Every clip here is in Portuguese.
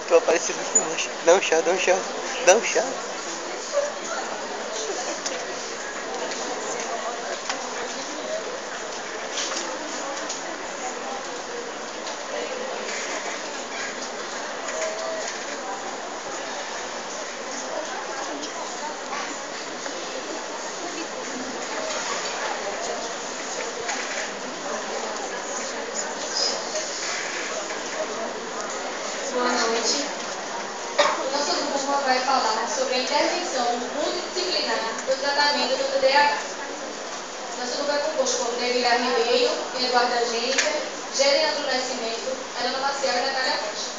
Tô aparecendo no filme. Dá um chá, dá um chá. Dá um chá. Boa noite. O nosso grupo vai falar sobre a intervenção multidisciplinar do tratamento do TDAH. Nosso grupo é composto por Nevilha Ribeiro, Eduardo Agência, Geriandro Nascimento, Helena Maciel e Natália Rocha.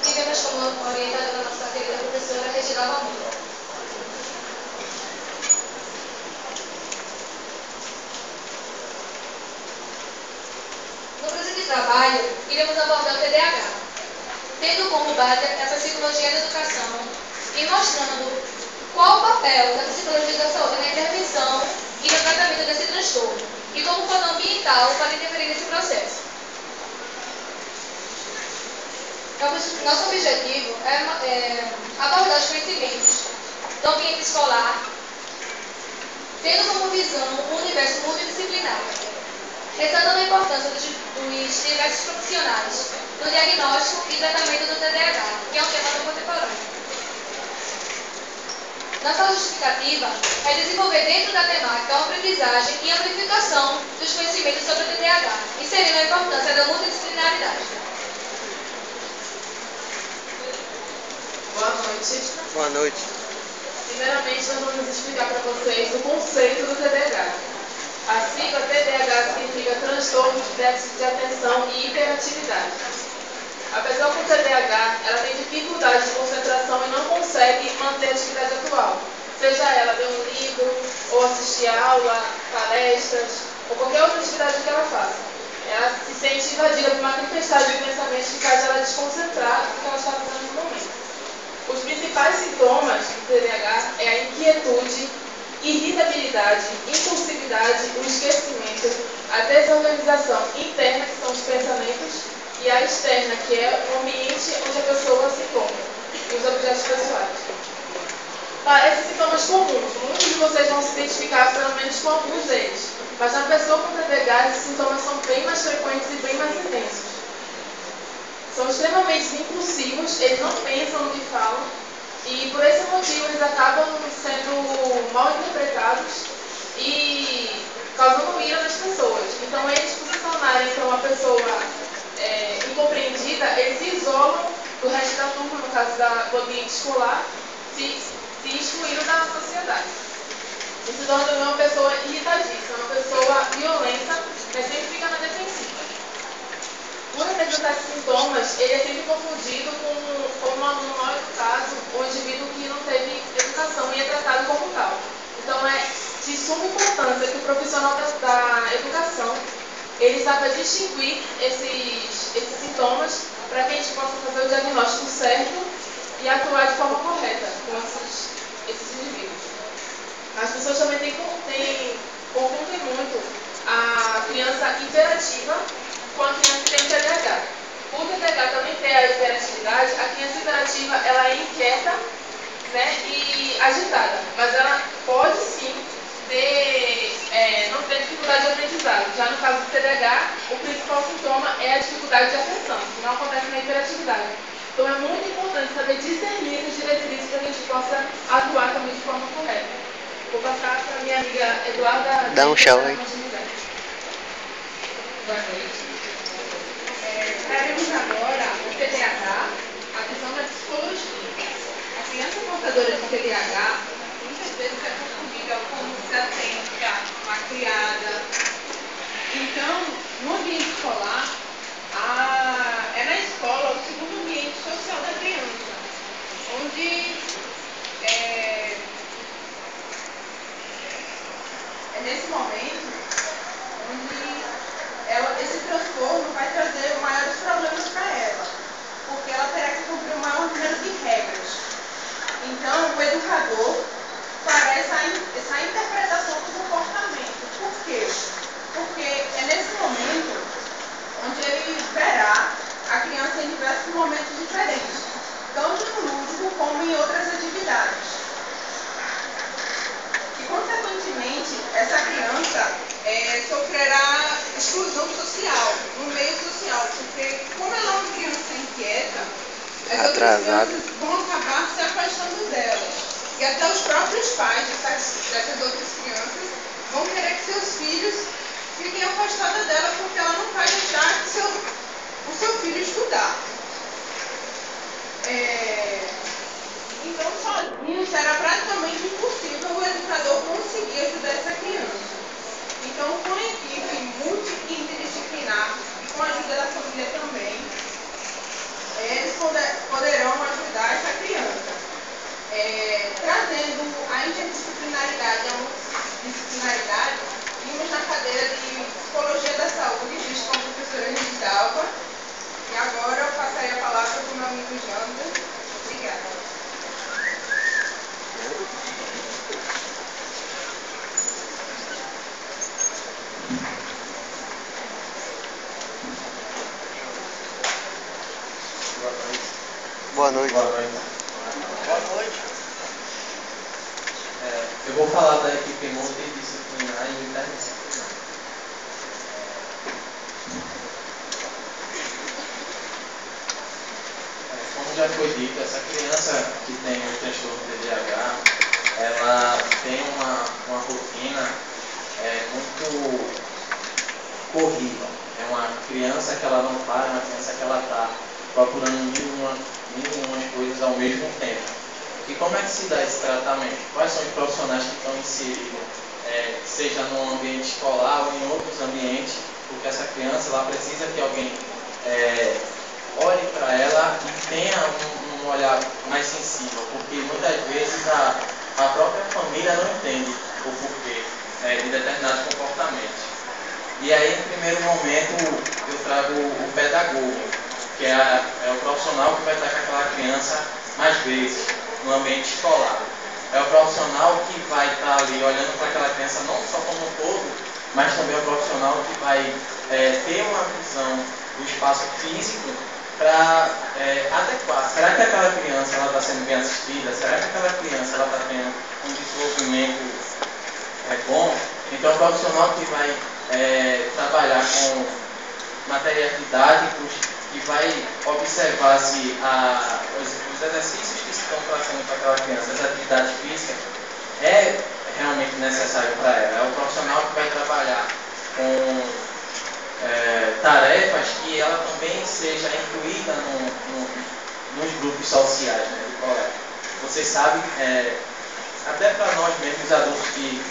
E temos como orientadora nossa querida professora Regina Almeida. No presente trabalho, iremos abordar o TDAH, tendo como base a psicologia da educação e mostrando qual o papel da psicologia da saúde na intervenção e no tratamento desse transtorno e como o fator ambiental pode interferir nesse processo. Nosso objetivo é abordar os conhecimentos do ambiente escolar, tendo como visão um universo multidisciplinar, ressaltando a importância dos diversos profissionais no diagnóstico e tratamento do TDAH, que é um tema tão contemporâneo. Nossa justificativa é desenvolver dentro da temática a aprendizagem e amplificação dos conhecimentos sobre o TDAH, inserindo a importância da multidisciplinaridade. Boa noite. Boa noite. Primeiramente, nós vamos explicar para vocês o conceito do TDAH. A sigla TDAH significa transtorno de déficit de atenção e hiperatividade. A pessoa com TDAH, ela tem dificuldade de concentração e não consegue manter a atividade atual, seja ela ler um livro, ou assistir aula, palestras, ou qualquer outra atividade que ela faça. Ela se sente invadida por uma tempestade de pensamentos que faz ela desconcentrar do que ela está fazendo no momento. Os principais sintomas do TDAH é a inquietude, irritabilidade, impulsividade, o esquecimento, a desorganização interna, que são os pensamentos, e a externa, que é o ambiente onde a pessoa se encontra, e os objetos pessoais. Parecem sintomas comuns, muitos de vocês vão se identificar pelo menos com alguns deles, mas na pessoa com TDAH esses sintomas são bem mais frequentes e bem mais intensos. São extremamente impulsivos, eles não pensam no que falam, e por esse motivo eles acabam sendo mal interpretados e causando ira nas pessoas. Então eles, por se tornarem uma pessoa incompreendida, eles se isolam do resto da turma, no caso do ambiente escolar, se excluindo da sociedade. E se torna uma pessoa irritadiça, uma pessoa violenta, mas sempre fica na defensiva. Por apresentar esses sintomas, ele é sempre confundido com um aluno mal educado, um indivíduo que não teve educação e é tratado como tal. Então é de suma importância que o profissional da educação ele saiba distinguir esses sintomas para que a gente possa fazer o diagnóstico certo e atuar de forma correta com esses indivíduos. As pessoas também confundem muito a criança hiperativa com a criança que tem TDAH. Por TDAH também ter a hiperatividade, a criança hiperativa ela é inquieta, né, e agitada, mas ela pode sim não ter dificuldade de aprendizado. Já no caso do TDAH, o principal sintoma é a dificuldade de atenção, que não acontece na hiperatividade. Então é muito importante saber discernir as diretrizes para que a gente possa atuar também de forma correta. Vou passar para a minha amiga Eduarda. Dá um chão aí. Boa noite. Traremos agora o TDAH, a visão da psicologia. A criança portadora de TDAH muitas vezes é confundida como desatenta, malcriada. Então, no ambiente escolar, é na escola o segundo ambiente social da criança, onde é nesse momento onde esse transtorno vai trazer maiores problemas para ela, porque ela terá que cumprir um maior número de regras. Então, o educador as outras Atrasado. crianças vão acabar se afastando delas. E até os próprios pais dessas outras crianças vão querer que seus filhos fiquem afastados dela, porque ela não vai deixar o seu filho estudar. Então, sozinho será praticamente impossível o educador conseguir ajudar essa criança. Então, com a equipe multidisciplinar e com a ajuda da família também, eles poderão ajudar essa criança, trazendo a interdisciplinaridade e a multidisciplinaridade. Vimos na cadeira de Psicologia da Saúde, visto com a professora Gisalva, e agora eu passarei a palavra para o meu amigo Janda. Obrigada. Boa noite. Boa noite. Boa noite. Eu vou falar da equipe multidisciplinar e interdisciplinar. Como já foi dito, essa criança que tem o transtorno TDAH, ela tem uma rotina muito corrida. É uma criança que ela não para, é uma criança que ela está procurando mil e uma coisas ao mesmo tempo. E como é que se dá esse tratamento? Quais são os profissionais que estão inseridos, seja no ambiente escolar ou em outros ambientes, porque essa criança ela precisa que alguém olhe para ela e tenha um olhar mais sensível, porque muitas vezes a própria família não entende o porquê de determinados comportamentos. E aí, em primeiro momento, eu trago o pedagogo, que é o profissional que vai estar com aquela criança mais vezes no ambiente escolar. É o profissional que vai estar ali olhando para aquela criança não só como um todo, mas também é o profissional que vai ter uma visão do espaço físico para adequar. Será que aquela criança está sendo bem assistida? Será que aquela criança está tendo um desenvolvimento bom? Então, é o profissional que vai trabalhar com materiais didáticos, que vai observar se os exercícios que estão trazendo para aquela criança, as atividades físicas, é realmente necessário para ela. É o profissional que vai trabalhar com tarefas que ela também seja incluída nos grupos sociais, né, do colégio. Você sabe, até para nós mesmos adultos que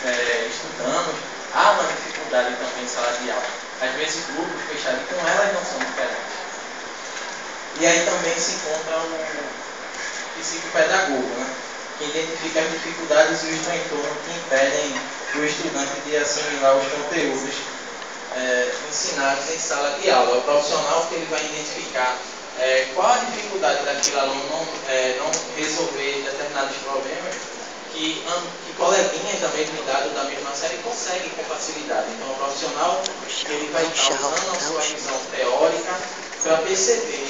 estudamos, há uma dificuldade também em sala de aula. Às vezes grupos fechados com elas não são diferentes. E aí também se encontra o psicopedagogo, né, que identifica as dificuldades e os transtornos que impedem o estudante de assimilar os conteúdos ensinados em sala de aula. É o profissional que ele vai identificar qual a dificuldade daquele aluno não resolver determinados problemas que coleguinhas da mesma idade ou da mesma série conseguem com facilidade. Então, o profissional ele vai estar usando a sua visão teórica para perceber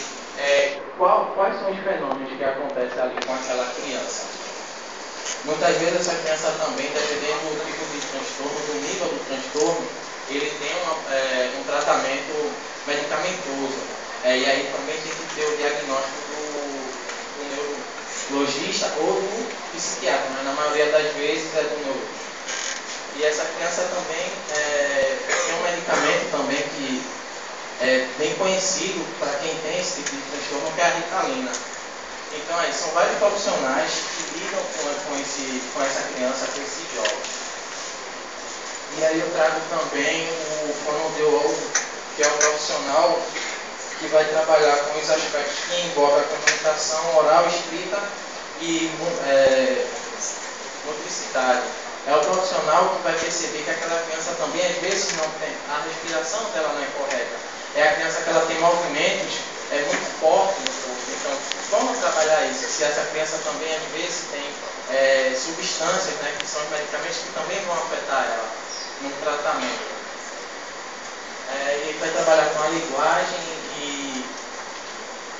quais são os fenômenos que acontecem ali com aquela criança. Muitas vezes essa criança também, dependendo do tipo de transtorno, do nível do transtorno, ele tem um tratamento medicamentoso. E aí também tem que ter o diagnóstico do neurologista ou do psiquiatra, mas na maioria das vezes é do neurologista. E essa criança também tem um medicamento também que é bem conhecido para quem tem esse tipo de transtorno, que é a Ritalina. Então, são vários profissionais que lidam com essa criança, com esses jovens. E aí eu trago também o fonoaudiólogo, que é um profissional que vai trabalhar com os aspectos que envolvem a comunicação oral, escrita e motricidade. É o profissional que vai perceber que aquela criança também, às vezes, não tem, a respiração dela não é correta. É a criança que ela tem movimentos muito fortes no corpo. Então, vamos trabalhar isso. Se essa criança também, às vezes, tem substâncias, né, que são os medicamentos que também vão afetar ela no tratamento. Ele vai trabalhar com a linguagem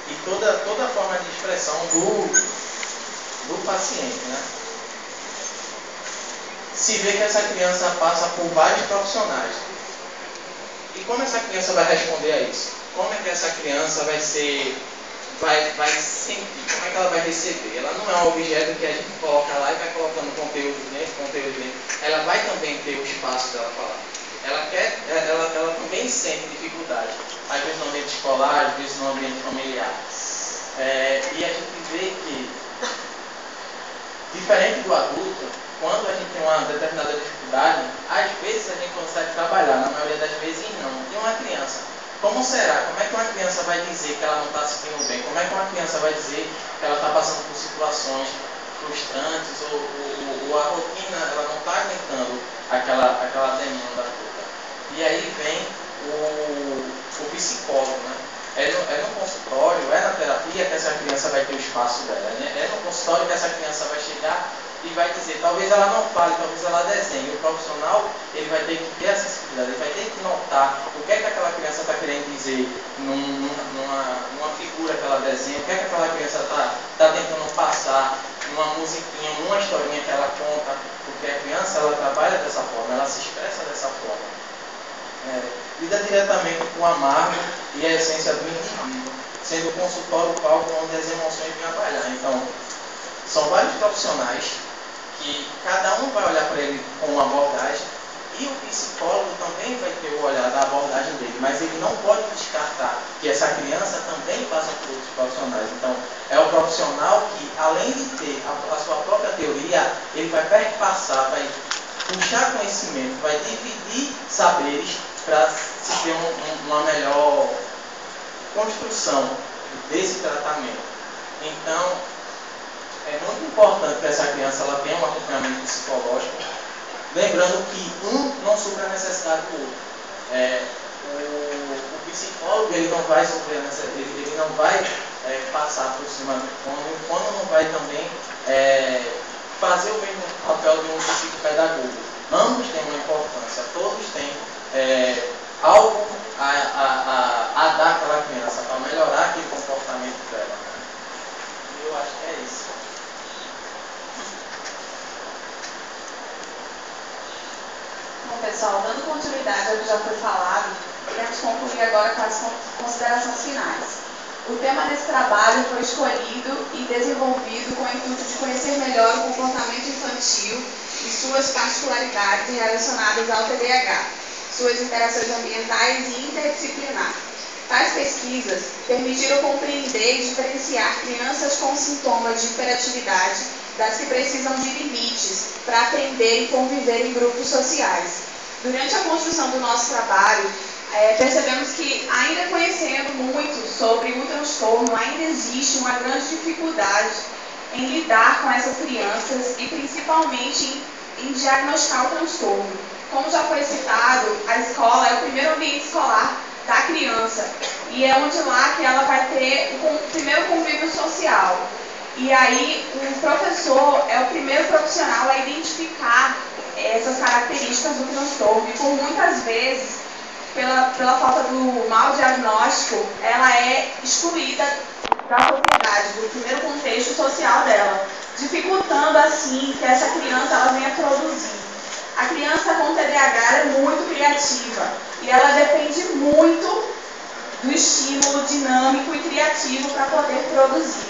e toda a forma de expressão do paciente, né? Se vê que essa criança passa por vários profissionais. E como essa criança vai responder a isso? Como é que essa criança vai ser vai sentir, como é que ela vai receber. Ela não é um objeto que a gente coloca lá e vai colocando conteúdo dentro. Ela vai também ter o espaço dela falar. Ela também sente dificuldade, às vezes no ambiente escolar, às vezes no ambiente familiar. E a gente vê que, diferente do adulto, quando a gente tem uma determinada dificuldade, às vezes a gente consegue trabalhar, na maioria das vezes não. E uma criança, como será? Como é que uma criança vai dizer que ela não está se sentindo bem? Como é que uma criança vai dizer que ela está passando por situações frustrantes ou a rotina, ela não está aguentando aquela demanda toda? E aí vem o psicólogo, né? É no consultório, é na terapia que essa criança vai ter o espaço dela, né? É no consultório que essa criança vai chegar e vai dizer, talvez ela não fale, talvez ela desenhe. O profissional, ele vai ter que ter essa sensibilidade, ele vai ter que notar o que é que aquela criança está querendo dizer numa figura que ela desenha, o que é que aquela criança está tentando passar numa musiquinha, numa historinha que ela conta, porque a criança, ela trabalha dessa forma, ela se expressa dessa forma. Lida diretamente com o amargo e a essência do indivíduo, sendo o consultório o palco onde as emoções vêm trabalhar. Então, são vários profissionais que cada um vai olhar para ele com uma abordagem e o psicólogo também vai ter o olhar da abordagem dele, mas ele não pode descartar que essa criança também passa por outros profissionais. Então, é o profissional que, além de ter a sua própria teoria, ele vai perpassar, vai puxar conhecimento, vai dividir saberes para se ter uma melhor construção desse tratamento. Então, é muito importante que essa criança ela tenha um acompanhamento psicológico, lembrando que um não supra a necessidade do outro. O psicólogo ele não vai suprir ele não vai passar por cima do fono não vai também fazer o mesmo papel de um psicopedagogo. Ambos têm uma importância, todos têm algo a dar àquela criança para melhorar aquele comportamento dela. E eu acho que é isso. Bom, pessoal, dando continuidade ao que já foi falado, queremos concluir agora com as considerações finais. O tema desse trabalho foi escolhido e desenvolvido com o intuito de conhecer melhor o comportamento infantil e suas particularidades relacionadas ao TDAH, suas interações ambientais e interdisciplinar. Tais pesquisas permitiram compreender e diferenciar crianças com sintomas de hiperatividade das que precisam de limites para aprender e conviver em grupos sociais. Durante a construção do nosso trabalho, percebemos que, ainda conhecendo muito sobre o transtorno, ainda existe uma grande dificuldade em lidar com essas crianças e principalmente em diagnosticar o transtorno. Como já foi citado, a escola é o primeiro ambiente escolar da criança e é onde lá que ela vai ter o primeiro convívio social. E aí o professor é o primeiro profissional a identificar essas características do transtorno e por muitas vezes, pela falta do mau diagnóstico, ela é excluída da sociedade, do primeiro contexto social dela, dificultando assim que essa criança ela venha produzir. A criança com TDAH é muito criativa e ela depende muito do estímulo dinâmico e criativo para poder produzir.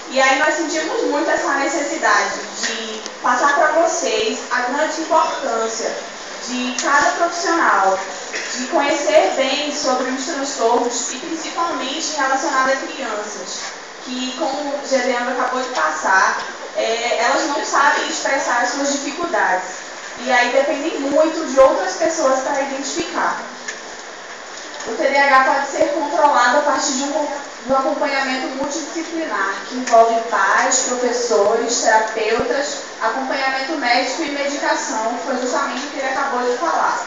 E aí nós sentimos muito essa necessidade de passar para vocês a grande importância de cada profissional, de conhecer bem sobre os transtornos e principalmente relacionado a crianças, que, como o Gedeandro acabou de passar, elas não sabem expressar as suas dificuldades. E aí dependem muito de outras pessoas para identificar. O TDAH pode ser controlado a partir de um acompanhamento multidisciplinar, que envolve pais, professores, terapeutas, acompanhamento médico e medicação, que foi justamente o que ele acabou de falar.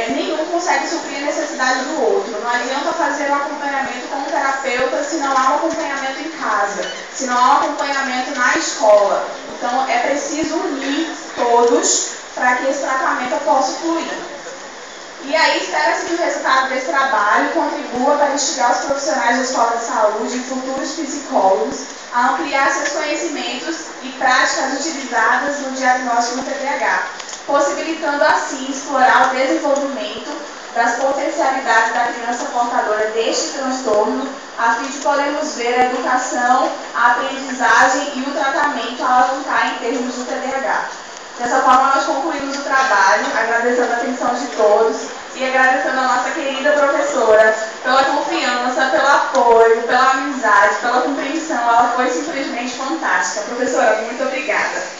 Nenhum consegue suprir a necessidade do outro. Não adianta fazer um acompanhamento com um terapeuta se não há um acompanhamento em casa, se não há um acompanhamento na escola. Então, é preciso unir todos para que esse tratamento possa fluir. E aí, espera-se que o resultado desse trabalho contribua para instigar os profissionais da escola de saúde e futuros psicólogos a ampliar seus conhecimentos e práticas utilizadas no diagnóstico do TDAH, possibilitando assim explorar o desenvolvimento das potencialidades da criança portadora deste transtorno, a fim de podermos ver a educação, a aprendizagem e o tratamento alavancar em termos do TDAH. Dessa forma, nós concluímos o trabalho, agradecendo a atenção de todos e agradecendo a nossa querida professora pela confiança, pelo apoio, pela amizade, pela compreensão. Ela foi simplesmente fantástica. Professora, muito obrigada.